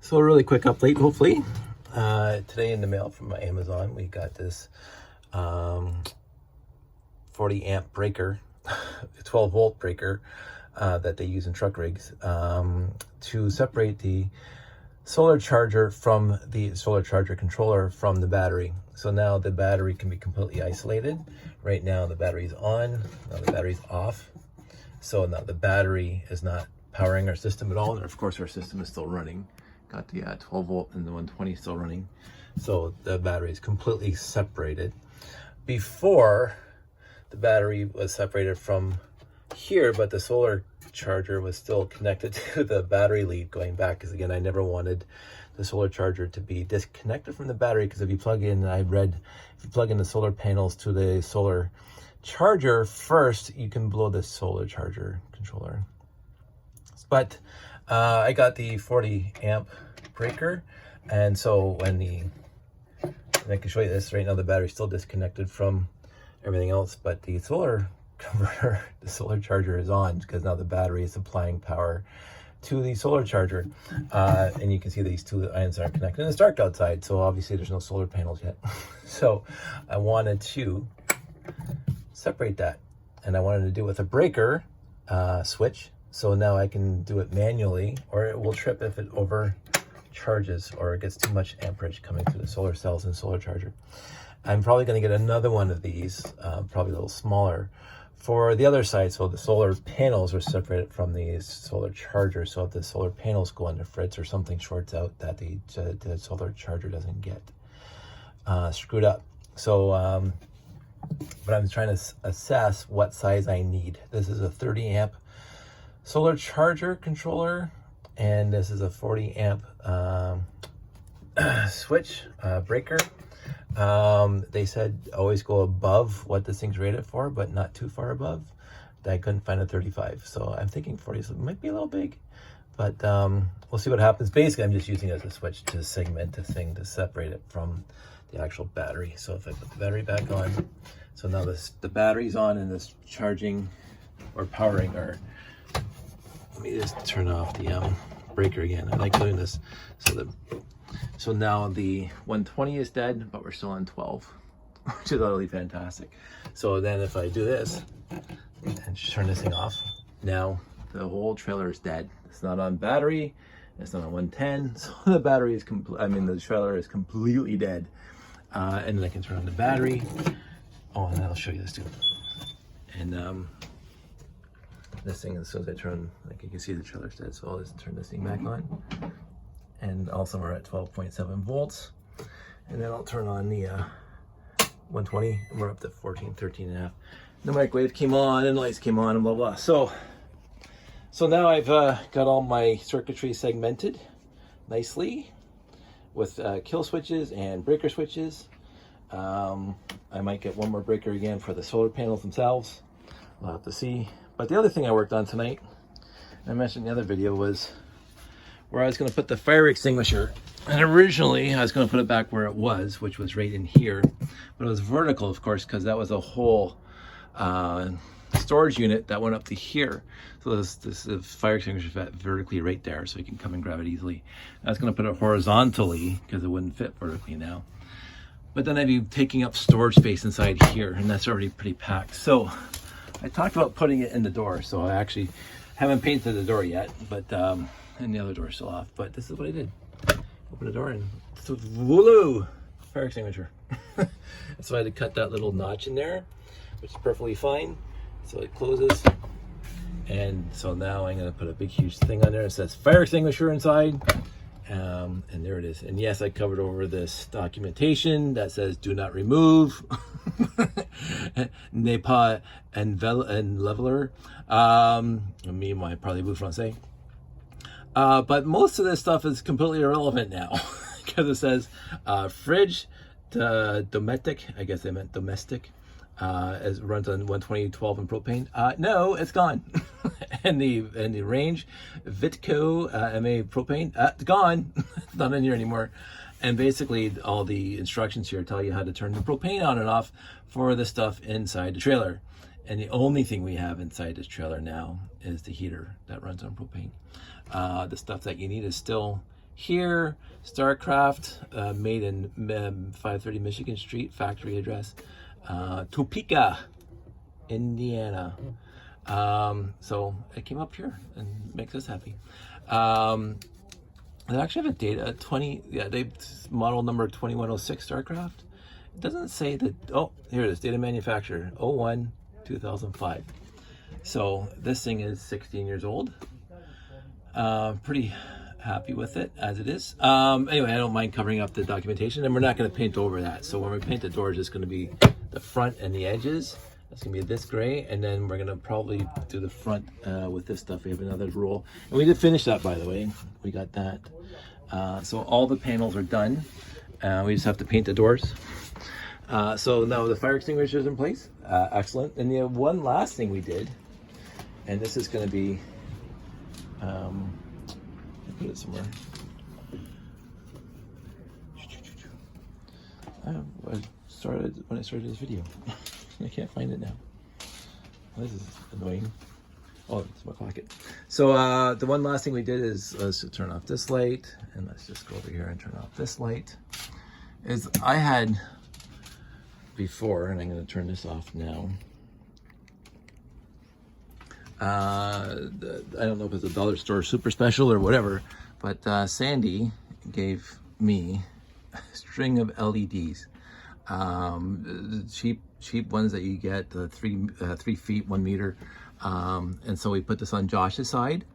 So a really quick update, hopefully. Today in the mail from Amazon, we got this 40 amp breaker, 12 volt breaker that they use in truck rigs to separate the solar charger from the solar charger controller from the battery. So now the battery can be completely isolated. Right now the battery's on, now the battery's off. So now the battery is not powering our system at all. And of course our system is still running. Got the 12 volt and the 120 still running. So the battery is completely separated. Before, the battery was separated from here, but the solar charger was still connected to the battery lead going back. Because again, I never wanted the solar charger to be disconnected from the battery, because if you plug in, I read, if you plug in the solar panels to the solar charger first, you can blow the solar charger controller. But I got the 40 amp breaker, and so when I can show you this right now, the battery's still disconnected from everything else, but the solar converter, the solar charger is on, because now the battery is supplying power to the solar charger. And you can see these two ions are connected, and it's dark outside, so obviously there's no solar panels yet. So I wanted to separate that, and I wanted to do it with a breaker switch. So now I can do it manually, or it will trip if it overcharges or it gets too much amperage coming through the solar cells and solar charger. I'm probably going to get another one of these, probably a little smaller, for the other side. So the solar panels are separated from the solar charger. So if the solar panels go under fritz or something shorts out, that the solar charger doesn't get screwed up. So, but I'm trying to assess what size I need. This is a 30 amp solar charger controller, and this is a 40 amp switch breaker. They said always go above what this thing's rated for, but not too far above. I couldn't find a 35, so I'm thinking 40, so it might be a little big, but we'll see what happens. Basically, I'm just using it as a switch to segment the thing, to separate it from the actual battery. So if I put the battery back on, so now the battery's on and it's charging or powering, or let me just turn off the breaker again. I like doing this. So now the 120 is dead, but we're still on 12, which is utterly fantastic. So then if I do this and just turn this thing off, now the whole trailer is dead. It's not on battery, it's not on 110. So the battery is the trailer is completely dead. And then I can turn on the battery. Oh, and I'll show you this too. And this thing, as soon as I turn, like you can see the trailer's dead, so I'll just turn this thing back on. And also we're at 12.7 volts. And then I'll turn on the 120, and we're up to 14, 13 and a half. The microwave came on and lights came on and blah, blah. So now I've got all my circuitry segmented nicely with kill switches and breaker switches. I might get one more breaker again for the solar panels themselves. We'll have to see. But the other thing I worked on tonight, I mentioned in the other video, was where I was going to put the fire extinguisher. And originally I was going to put it back where it was, which was right in here. But it was vertical, of course, because that was a whole storage unit that went up to here. So this fire extinguisher is vertically right there, so you can come and grab it easily. I was going to put it horizontally because it wouldn't fit vertically now. But then I'd be taking up storage space inside here, and that's already pretty packed. So I talked about putting it in the door. So I actually haven't painted the door yet, but and the other door is still off. But this is what I did: open the door and voila, fire extinguisher. So I had to cut that little notch in there, which is perfectly fine. So it closes, and so now I'm going to put a big huge thing on there that says fire extinguisher inside. And there it is. And yes, I covered over this documentation that says do not remove, n'est pas un leveler. Me, my probably blue français. But most of this stuff is completely irrelevant now because it says fridge domestic. I guess they meant domestic. As it runs on 120, 12 and propane. No, it's gone. and the range Vitco MA propane, it's gone. It's not in here anymore. And basically all the instructions here tell you how to turn the propane on and off for the stuff inside the trailer. And the only thing we have inside this trailer now is the heater that runs on propane. The stuff that you need is still here. StarCraft, made in 530 Michigan Street, factory address, Topeka, Indiana. So it came up here and makes us happy. They actually have a date, they model number 2106 StarCraft. It doesn't say that, oh, here it is, data manufacturer, 01-2005. So this thing is 16 years old. Pretty happy with it as it is. Anyway, I don't mind covering up the documentation, and we're not going to paint over that. So when we paint the doors, it's going to be the front and the edges. It's going to be this gray, and then we're going to probably do the front with this stuff. We have another roll, and we did finish that, by the way. We got that. So all the panels are done. We just have to paint the doors. So now the fire extinguisher is in place. Excellent. And the one last thing we did, and this is going to be, put it somewhere. I started when I started this video. I can't find it now. This is annoying. Oh, it's my pocket. So the one last thing we did is, let's just turn off this light, and let's just go over here and turn off this light. Is I had before, and I'm going to turn this off now. I don't know if it's a dollar store super special or whatever, but Sandy gave me a string of LEDs, cheap ones that you get, 3 feet 1 meter, and so we put this on Josh's side.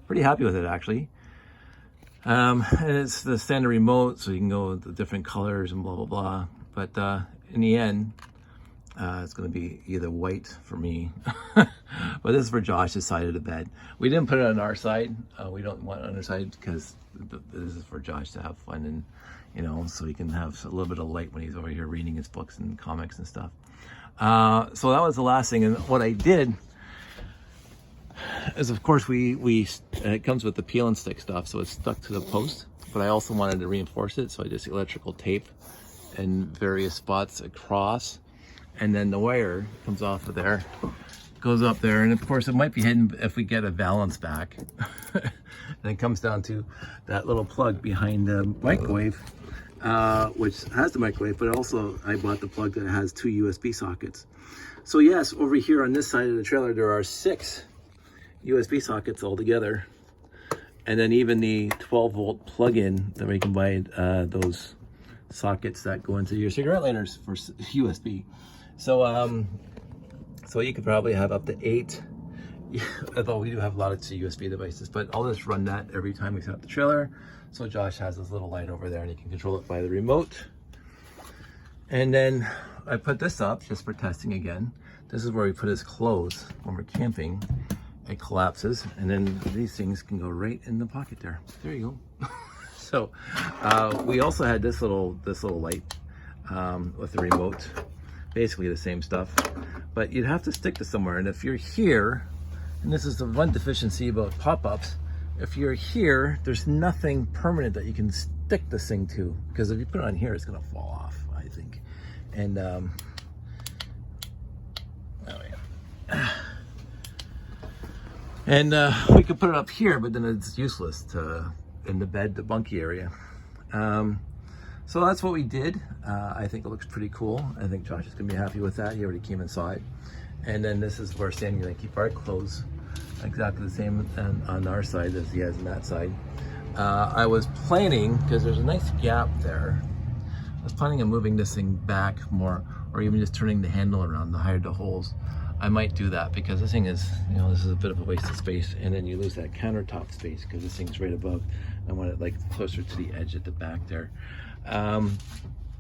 Pretty happy with it, actually. And it's the standard remote, so you can go with the different colors and blah blah blah. But in the end, it's going to be either white for me, but this is for Josh's side of the bed. We didn't put it on our side. We don't want it on our side because this is for Josh to have fun, and you know, so he can have a little bit of light when he's over here reading his books and comics and stuff. So that was the last thing. And what I did is, of course, it comes with the peel and stick stuff, so it's stuck to the post. But I also wanted to reinforce it, so I just electrical tape in various spots across. And then the wire comes off of there, goes up there, and of course it might be hidden if we get a valance back. And it comes down to that little plug behind the microwave, which has the microwave, but also I bought the plug that has 2 USB sockets. So yes, over here on this side of the trailer, there are 6 USB sockets altogether. And then even the 12-volt plug-in that we can buy, those sockets that go into your cigarette lighters for USB. So so you could probably have up to 8, although we do have a lot of USB devices, but I'll just run that every time we set up the trailer. So Josh has this little light over there, and he can control it by the remote. And then I put this up just for testing again. This is where we put his clothes when we're camping. It collapses, and then these things can go right in the pocket there. There you go. So we also had this little light with the remote, basically the same stuff, but you'd have to stick to somewhere. And if you're here, and this is the one deficiency about pop-ups, if you're here, there's nothing permanent that you can stick this thing to, because if you put it on here, it's gonna fall off, I think. And oh yeah. And we could put it up here, but then it's useless in the bed, the bunkie area. So that's what we did. I think it looks pretty cool. I think Josh is gonna be happy with that. He already came inside. And then this is where Sandy and I keep our clothes, exactly the same on our side as he has on that side. I was planning, because there's a nice gap there, I was planning on moving this thing back more, or even just turning the handle around to hide the holes. I might do that, because this thing is, you know, this is a bit of a waste of space, and then you lose that countertop space because this thing's right above. I want it like closer to the edge at the back there.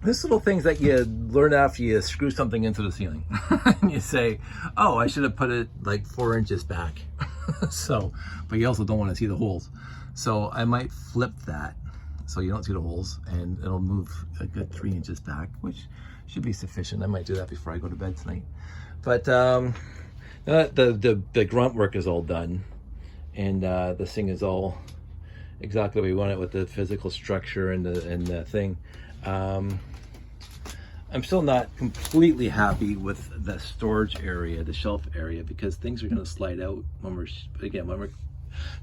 This little things that you learn after you screw something into the ceiling. And you say, oh, I should have put it like 4 inches back. So, but you also don't want to see the holes. So I might flip that so you don't see the holes, and it'll move a good 3 inches back, which should be sufficient. I might do that before I go to bed tonight. But the grunt work is all done, and this thing is all exactly what we want it, with the physical structure and the thing. I'm still not completely happy with the storage area, the shelf area, because things are going to slide out when we're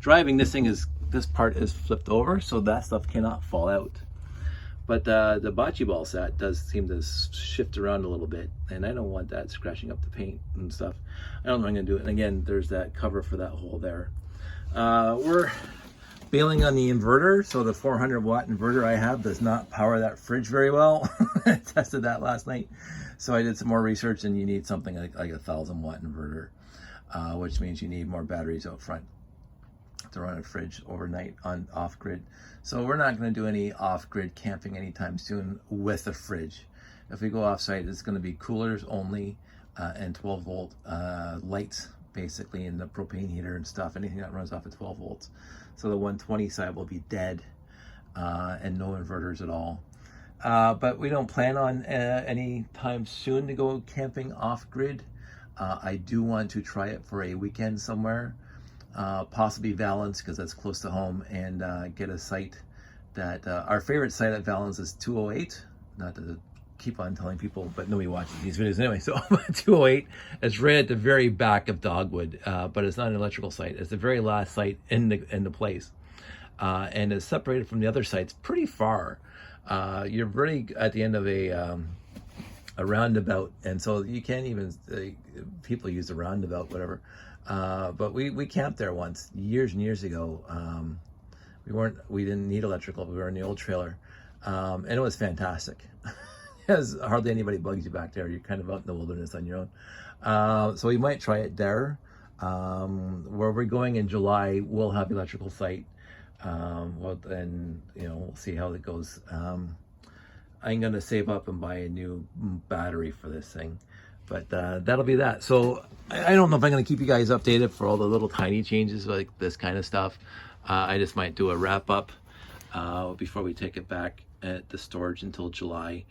driving, this part is flipped over, so that stuff cannot fall out. But the bocce ball set does seem to shift around a little bit, and I don't want that scratching up the paint and stuff. I don't know what I'm gonna do it. And again, there's that cover for that hole there. We're bailing on the inverter, so the 400 watt inverter I have does not power that fridge very well. I tested that last night, so I did some more research, and you need something like a 1,000 watt inverter, which means you need more batteries out front to run a fridge overnight on off-grid. So we're not going to do any off-grid camping anytime soon with a fridge. If we go off-site, it's going to be coolers only, and 12 volt lights, basically, in the propane heater and stuff, anything that runs off of 12 volts. So the 120 side will be dead, and no inverters at all. But we don't plan on any time soon to go camping off-grid. I do want to try it for a weekend somewhere, possibly Valence, because that's close to home, and get a site that, our favorite site at Valence is 208, not to keep on telling people, but nobody watches these videos anyway. So 208 is right at the very back of Dogwood, but it's not an electrical site. It's the very last site in the place, and it's separated from the other sites pretty far. You're really at the end of a roundabout, and so you can't even, people use the roundabout, whatever. But we camped there once, years and years ago. We didn't need electrical. We were in the old trailer, and it was fantastic. Because hardly anybody bugs you back there. You're kind of out in the wilderness on your own. So we might try it there. Where we're going in July, we'll have electrical site. Well, then, we'll see how it goes. I'm gonna save up and buy a new battery for this thing, but that'll be that. So I don't know if I'm gonna keep you guys updated for all the little tiny changes like this kind of stuff. I just might do a wrap up before we take it back at the storage until July.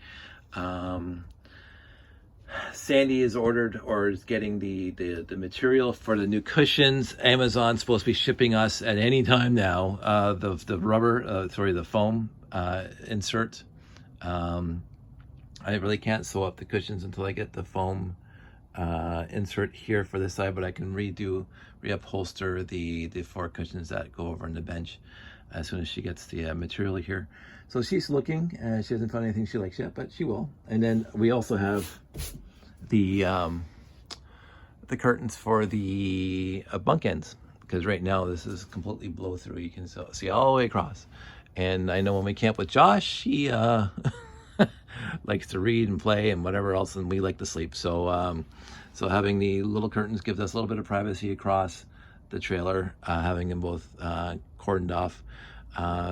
Sandy is ordered, or is getting the material for the new cushions. Amazon's supposed to be shipping us at any time now the foam insert. I really can't sew up the cushions until I get the foam insert here for this side, but I can reupholster the 4 cushions that go over on the bench as soon as she gets the material here. So she's looking, and she hasn't found anything she likes yet, but she will. And then we also have the curtains for the bunk ends, because right now this is completely blow through. You can see all the way across. And I know when we camp with Josh, he likes to read and play and whatever else, and we like to sleep. So so having the little curtains gives us a little bit of privacy across the trailer, having them both cordoned off.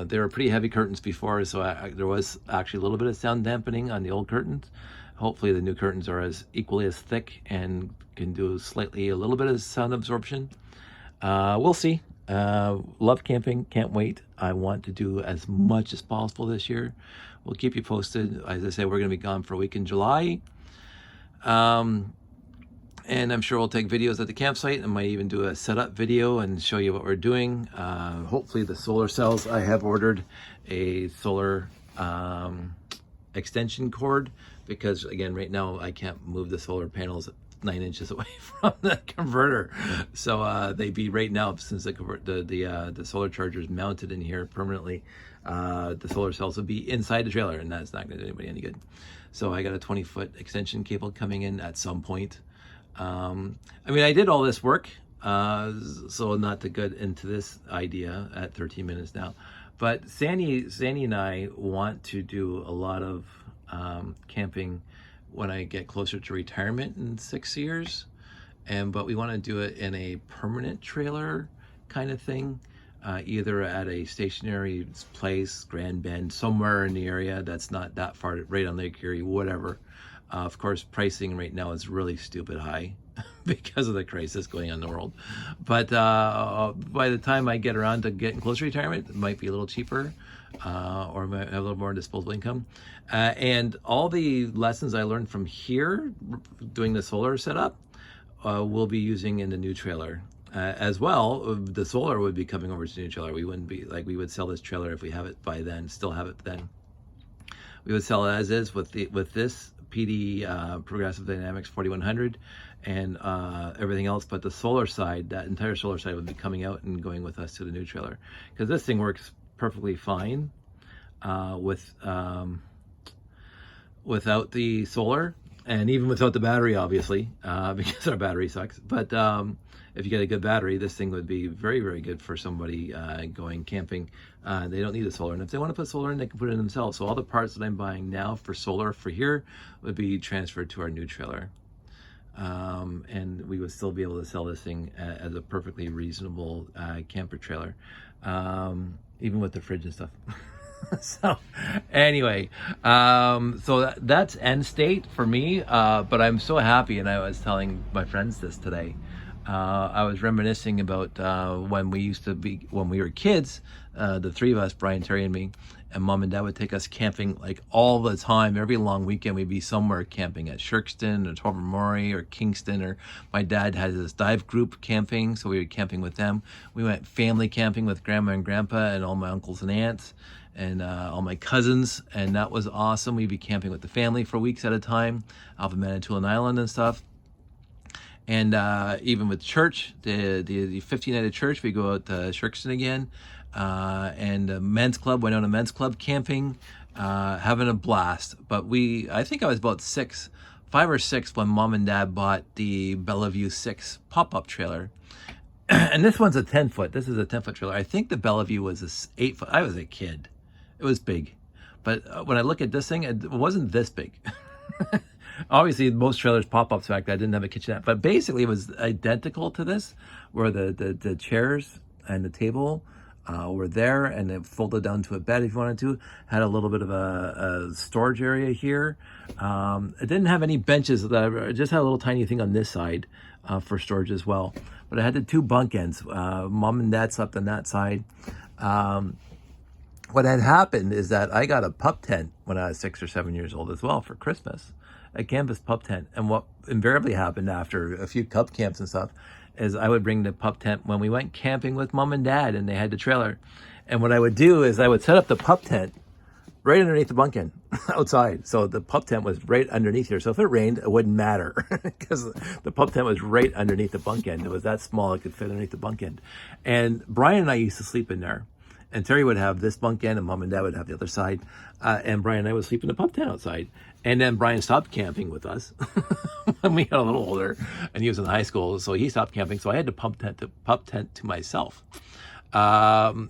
They were pretty heavy curtains before, so there was actually a little bit of sound dampening on the old curtains. Hopefully the new curtains are equally as thick and can do a little bit of sound absorption. We'll see. Love camping, can't wait. I want to do as much as possible this year. We'll keep you posted. As I say, we're going to be gone for a week in July. And I'm sure we'll take videos at the campsite. I might even do a setup video and show you what we're doing. Hopefully the solar cells, I have ordered a solar extension cord, because again, right now I can't move the solar panels 9 inches away from the converter. So they'd be right now, since the solar charger is mounted in here permanently, the solar cells will be inside the trailer, and that's not going to do anybody any good. So I got a 20-foot extension cable coming in at some point. I mean, I did all this work, so not to get into this idea at 13 minutes now, but Sandy and I want to do a lot of camping when I get closer to retirement in 6 years, but we want to do it in a permanent trailer kind of thing, either at a stationary place, Grand Bend, somewhere in the area that's not that far, right on Lake Erie, whatever. Of course, pricing right now is really stupid high because of the crisis going on in the world. But by the time I get around to getting close to retirement, it might be a little cheaper, or might have a little more disposable income. And all the lessons I learned from here, doing the solar setup, we'll be using in the new trailer. As well, the solar would be coming over to the new trailer. We wouldn't be, like, we would sell this trailer if we have it by then, still have it then. We would sell it as is with this PD Progressive Dynamics 4100 and everything else, but the solar side, that entire solar side would be coming out and going with us to the new trailer, because this thing works perfectly fine without the solar, and even without the battery, obviously, because our battery sucks. But if you get a good battery, this thing would be very, very good for somebody going camping. They don't need the solar, and if they want to put solar in, they can put it in themselves. So all the parts that I'm buying now for solar for here would be transferred to our new trailer. And we would still be able to sell this thing as a perfectly reasonable camper trailer, even with the fridge and stuff. So anyway, so that's end state for me, but I'm so happy, and I was telling my friends this today. I was reminiscing about when we were kids, the three of us, Brian, Terry, and me, and Mom and Dad would take us camping like all the time. Every long weekend we'd be somewhere camping at Shirkston or Tobermory or Kingston, or my dad had this dive group camping, so we were camping with them. We went family camping with Grandma and Grandpa and all my uncles and aunts and all my cousins, and that was awesome. We'd be camping with the family for weeks at a time off of Manitoulin Island and stuff. And even with church, the 15 night of church, we go out to Shirkston again. And men's club, went on a men's club camping, having a blast. But I think I was about 5 or 6 when Mom and Dad bought the Bellevue 6 pop-up trailer. And this one's a 10-foot. This is a 10-foot trailer. I think the Bellevue was a 8-foot. I was a kid. It was big. But when I look at this thing, it wasn't this big. Obviously, most trailers pop-ups back then. I didn't have a kitchenette. But basically, it was identical to this, where the chairs and the table were there, and it folded down to a bed if you wanted to. Had a little bit of a storage area here. It didn't have any benches. It just had a little tiny thing on this side for storage as well. But it had the 2 bunk ends. Mom and Dad slept on that side. What had happened is that I got a pup tent when I was 6 or 7 years old as well for Christmas, a canvas pup tent. And what invariably happened after a few cub camps and stuff is I would bring the pup tent when we went camping with Mom and Dad, and they had the trailer. And what I would do is I would set up the pup tent right underneath the bunk end outside. So the pup tent was right underneath here. So if it rained, it wouldn't matter because the pup tent was right underneath the bunk end. It was that small, it could fit underneath the bunk end. And Brian and I used to sleep in there. And Terry would have this bunk end, and Mom and Dad would have the other side. And Brian and I would sleep in the pup tent outside. And then Brian stopped camping with us when we got a little older, and he was in high school, so he stopped camping. So I had the pup tent to myself. And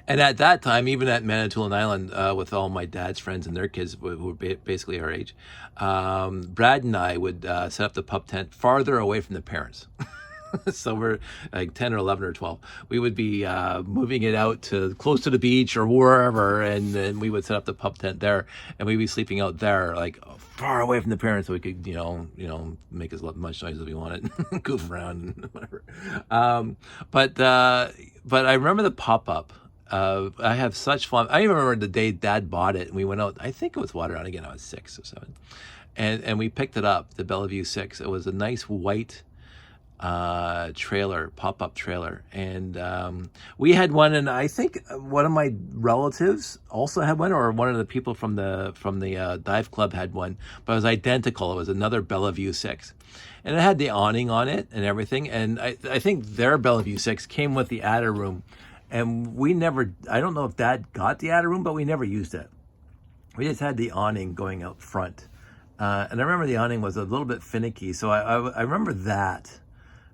at that time, even at Manitoulin Island, with all my dad's friends and their kids who were basically our age, Brad and I would set up the pup tent farther away from the parents. So we're like 10 or 11 or 12. We would be moving it out to close to the beach or wherever, and then we would set up the pup tent there, and we'd be sleeping out there, like far away from the parents, so we could, you know, make as much noise as we wanted, goof around and whatever. But I remember the pop-up. I have such fun. I even remember the day Dad bought it, and we went out. I think it was Waterdown again. I was 6 or 7, and we picked it up, the Bellevue 6. It was a nice white trailer, pop-up trailer, and we had one, and I think one of my relatives also had one, or one of the people from the dive club had one, but it was identical. It was another Bellevue 6, and it had the awning on it and everything, and I think their Bellevue 6 came with the adder room, and I don't know if Dad got the adder room, but we never used it. We just had the awning going out front, and I remember the awning was a little bit finicky, so I remember that,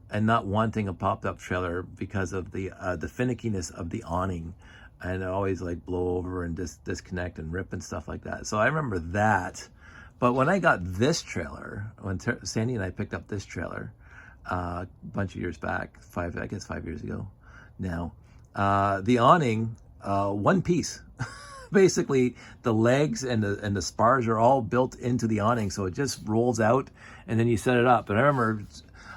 and not wanting a popped-up trailer because of the finickiness of the awning, and it always like blow over and disconnect and rip and stuff like that. So I remember that. But when I got this trailer, when Sandy and I picked up this trailer a bunch of years back, 5 years ago now, the awning, one piece. Basically, the legs and the spars are all built into the awning, so it just rolls out, and then you set it up. And I remember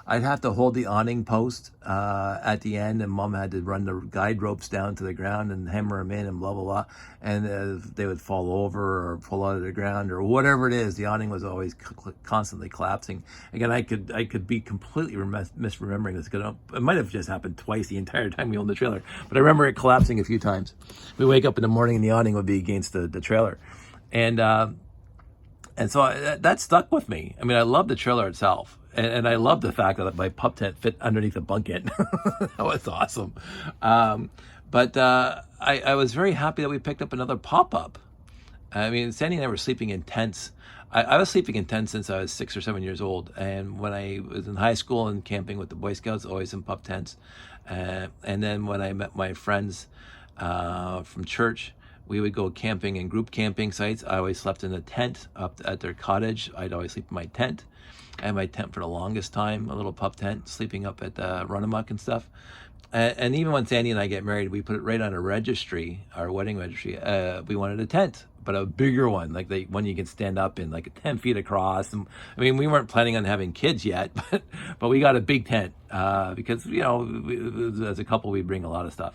I'd have to hold the awning post at the end, and Mom had to run the guide ropes down to the ground and hammer them in and blah, blah, blah. And they would fall over or pull out of the ground or whatever it is. The awning was always constantly collapsing. Again, I could be completely misremembering this, because it might have just happened twice the entire time we owned the trailer. But I remember it collapsing a few times. We wake up in the morning and the awning would be against the trailer. And And so that stuck with me. I mean, I love the trailer itself. And I love the fact that my pup tent fit underneath the bunk end. That was awesome. But I was very happy that we picked up another pop-up. I mean, Sandy and I were sleeping in tents. I was sleeping in tents since I was 6 or 7 years old. And when I was in high school and camping with the Boy Scouts, always in pup tents. And then when I met my friends from church, we would go camping in group camping sites. I always slept in a tent up at their cottage. I'd always sleep in my tent. I had my tent for the longest time, a little pup tent, sleeping up at the Runamuck and stuff. And even when Sandy and I get married, we put it right on a registry, our wedding registry. We wanted a tent, but a bigger one, like the one you can stand up in, like 10 feet across. And, I mean, we weren't planning on having kids yet, but we got a big tent because, you know, as a couple, we bring a lot of stuff.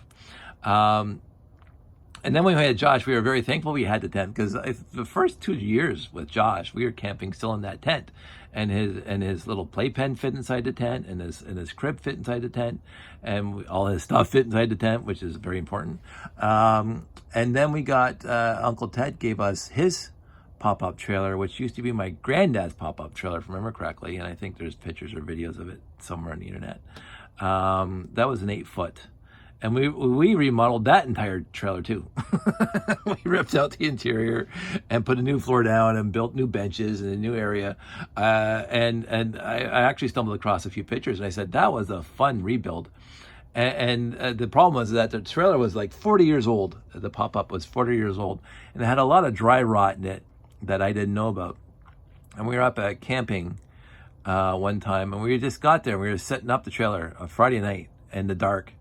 And then when we had Josh, we were very thankful we had the tent, because the first 2 years with Josh, we were camping still in that tent, and his little playpen fit inside the tent, and his crib fit inside the tent, and all his stuff fit inside the tent, which is very important. And then we got Uncle Ted gave us his pop-up trailer, which used to be my granddad's pop-up trailer, if I remember correctly, and I think there's pictures or videos of it somewhere on the internet. That was an 8-foot. And we remodeled that entire trailer too. We ripped out the interior and put a new floor down and built new benches in a new area. And I actually stumbled across a few pictures, and I said, that was a fun rebuild. And the problem was that the trailer was like 40 years old. The pop-up was 40 years old, and it had a lot of dry rot in it that I didn't know about. And we were up at camping one time, and we just got there. We were setting up the trailer on Friday night in the dark.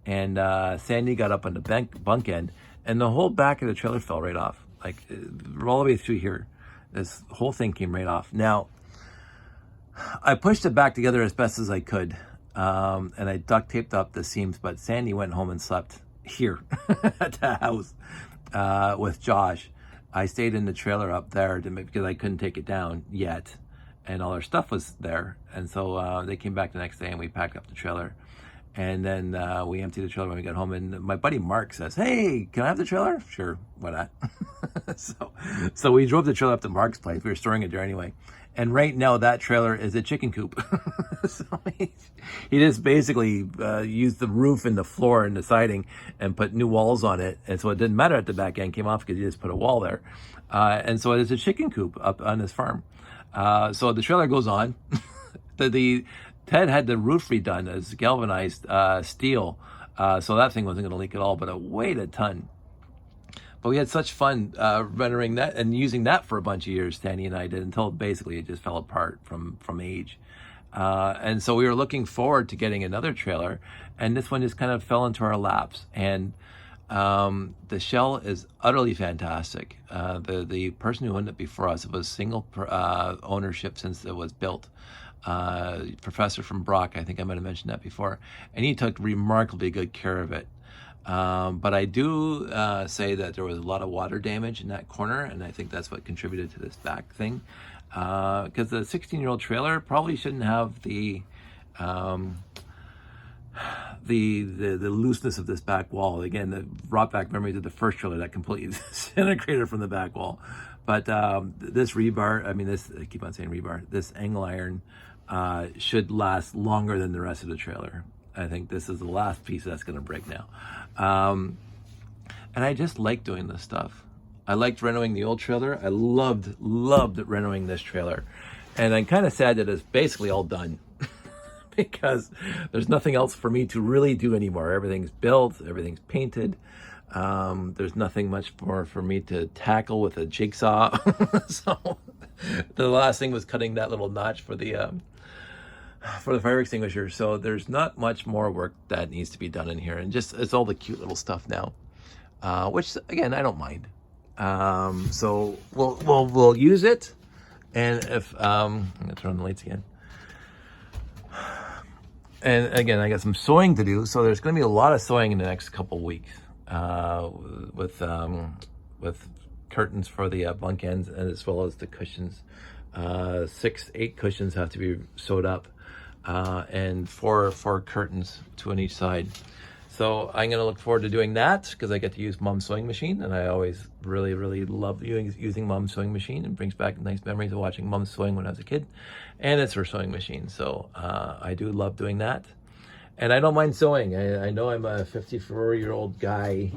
And Sandy got up on the bunk end, and the whole back of the trailer fell right off, like all the way through here. This whole thing came right off. Now, I pushed it back together as best as I could, and I duct taped up the seams, but Sandy went home and slept here at the house with Josh. I stayed in the trailer up there because I couldn't take it down yet, and all our stuff was there. And so they came back the next day, and we packed up the trailer. And then we emptied the trailer when we got home. And my buddy Mark says, "Hey, can I have the trailer?" Sure, why not? So we drove the trailer up to Mark's place. We were storing it there anyway. And right now that trailer is a chicken coop. So he just basically used the roof and the floor and the siding and put new walls on it. And so it didn't matter at the back end, came off because he just put a wall there. And so it's a chicken coop up on his farm. So the trailer goes on. Ted had the roof redone as galvanized steel, so that thing wasn't going to leak at all, but it weighed a ton. But we had such fun rendering that and using that for a bunch of years, Danny and I did, until basically it just fell apart from age. And so we were looking forward to getting another trailer, and this one just kind of fell into our laps. And the shell is utterly fantastic. The person who owned it before us, it was single ownership since it was built. Professor from Brock, I think I might have mentioned that before, and he took remarkably good care of it. But I do say that there was a lot of water damage in that corner, and I think that's what contributed to this back thing. Because the 16-year-old trailer probably shouldn't have the looseness of this back wall. Again, the brought back memories of the first trailer that completely disintegrated from the back wall. But this rebar, I keep on saying rebar, this angle iron should last longer than the rest of the trailer. I think this is the last piece that's going to break now. And I just like doing this stuff. I liked renovating the old trailer. I loved renovating this trailer. And I'm kind of sad that it's basically all done because there's nothing else for me to really do anymore. Everything's built, everything's painted. There's nothing much more for me to tackle with a jigsaw. So the last thing was cutting that little notch for the fire extinguisher. So there's not much more work that needs to be done in here, and just it's all the cute little stuff now, which again I don't mind. So we'll use it, and if I'm gonna turn on the lights again. And again, I got some sewing to do, so there's going to be a lot of sewing in the next couple weeks. With curtains for the bunk ends, and as well as the cushions. 8 cushions have to be sewed up, and four curtains, 2 on each side. So I'm gonna look forward to doing that because I get to use Mom's sewing machine, and I always really love using Mom's sewing machine. It brings back nice memories of watching Mom sewing when I was a kid, and it's her sewing machine. So I do love doing that. And I don't mind sewing. I know I'm a 54-year-old guy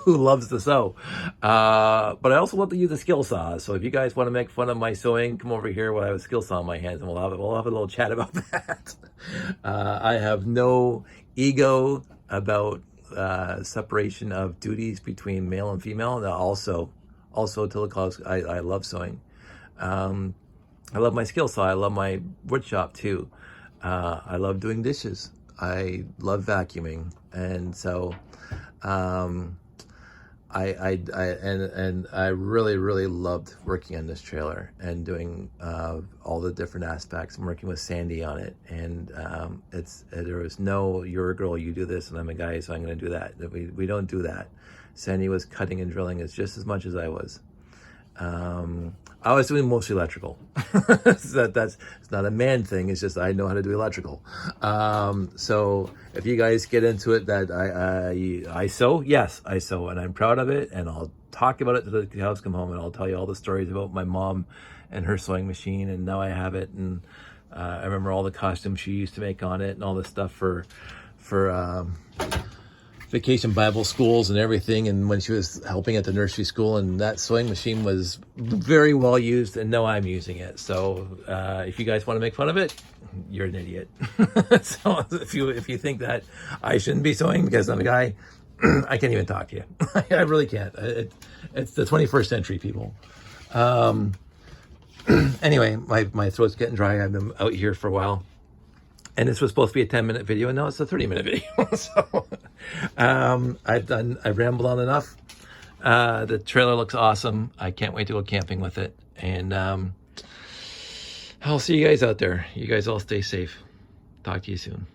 who loves to sew. But I also love to use a skill saw. So if you guys want to make fun of my sewing, come over here when I have a skill saw in my hands and we'll have a little chat about that. I have no ego about separation of duties between male and female. And also to the cause, I love sewing. I love my skill saw. I love my wood shop too. I love doing dishes. I love vacuuming, and so I really loved working on this trailer and doing all the different aspects and working with Sandy on it. And there was no, you're a girl, you do this, and I'm a guy, so I'm going to do that. We don't do that. Sandy was cutting and drilling as just as much as I was. I was doing mostly electrical. That's it's not a man thing. It's just I know how to do electrical. So if you guys get into it, that I sew, yes, I sew, and I'm proud of it. And I'll talk about it till the cows come home, and I'll tell you all the stories about my mom and her sewing machine. And now I have it, and I remember all the costumes she used to make on it, and all the stuff for vacation Bible schools and everything, and when she was helping at the nursery school, and that sewing machine was very well used, and now I'm using it. So if you guys want to make fun of it, you're an idiot. So if you think that I shouldn't be sewing because I'm a guy, I can't even talk to you. I really can't. It's the 21st century, people. Anyway, my throat's getting dry. I've been out here for a while. And this was supposed to be a 10-minute video, and now it's a 30-minute video. So I've rambled on enough. The trailer looks awesome. I can't wait to go camping with it. And I'll see you guys out there. You guys all stay safe. Talk to you soon.